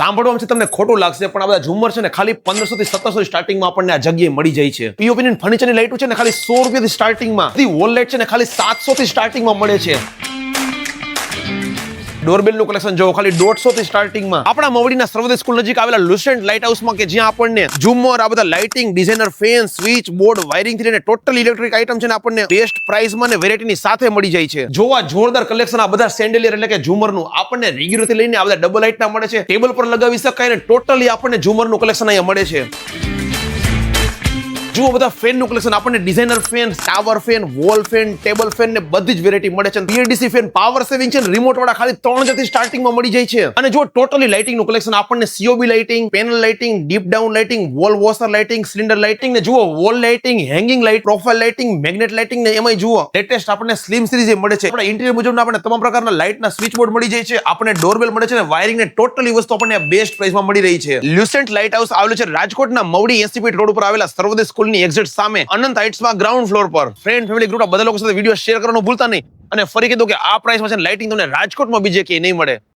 સાંભળવામાં છે તમને ખોટું લાગશે પણ આ બધા ઝુમ્મર છે ને ખાલી 1500 થી 1700 સ્ટાર્ટિંગમાં આપણને આ જગ્યાએ મળી જાય છે. પીઓપી ની ફર્નિચરની લાઇટો છે ને ખાલી 100 રૂપિયાથી સ્ટાર્ટિંગમાં. બધી વોલ લાઇટ છે ને ખાલી 700 થી સ્ટાર્ટિંગમાં મળે છે. ડોરબેલ નું કલેક્શન જો ખાલી 150 થી સ્ટાર્ટિંગમાં. આપણા મવડીના સર્વોદય સ્કૂલ નજીક આવેલા લુસેન્ટ લાઇટ હાઉસમાં કે જ્યાં આપણને ઝુમ્મર, આ બધા lighting, designer fan, switch board, wiring થી લઈને ટોટલ ઇલેક્ટ્રિક આઇટમ છે ને આપણને બેસ્ટ પ્રાઇસમાં ને વેરાયટીની સાથે મળી જાય છે. જોવા જોરદાર કલેક્શન આ બધા સેન્ડેલિયર એટલે કે ઝુમ્મરનું આપણને રેગ્યુલર થી લઈને આ બધા ડબલ લાઇટના મળે છે. ટેબલ પર લગાવી શકાય ને ટોટલી આપણને ઝુમ્મરનું કલેક્શન અહીંયા મળે છે. જુઓ બધા ફેન નું કલેક્શન આપણને designer fan, tower fan, wall fan, table fan ને બધી જ વેરાયટી મળે છે. પીએડીસી ફેન પાવર સેવિંગ છે, રિમોટ વાળા ખાલી 3000 થી સ્ટાર્ટિંગમાં મળી જાય છે. અને જો ટોટલી લાઇટિંગ નું કલેક્શન આપણને COB lighting, panel lighting, deep down lighting, wall washer lighting, cylinder lighting ને જુઓ wall lighting, hanging light, profile lighting, magnet lighting ને એમાંય જુઓ લેટેસ્ટ આપણને સ્લિમ સિરીઝ મળે છે. આપણા ઇન્ટિરિયર મુજબના આપણને તમામ પ્રકારના લાઇટના સ્વિચ બોર્ડ મળી જાય છે. આપણને ડોરબેલ મળે છે ને વાયરિંગ ને ટોટલી વસ્તુ આપણને બેસ્ટ પ્રાઇસમાં મળી રહી છે. લ્યુસેન્ટ લાઇટ હાઉસ આવેલું છે રાજકોટના મવડી 80 ફીટ રોડ ઉપર આવેલા સર્વોદય સ્કૂલની એક્ઝેક્ટ સામે અનંત હાઇટ્સમાં ગ્રાઉન્ડ ફ્લોર પર. ફ્રેન્ડ ફેમિલી ગ્રુપ બધા લોકો સાથે વિડિયો શેર કરવાનું ભૂલતા નહીં. અને ફરી કીધું કે આ પ્રાઇસમાં છે લાઇટિંગ તમને રાજકોટમાં બીજે ક્યાંય નહીં મળે.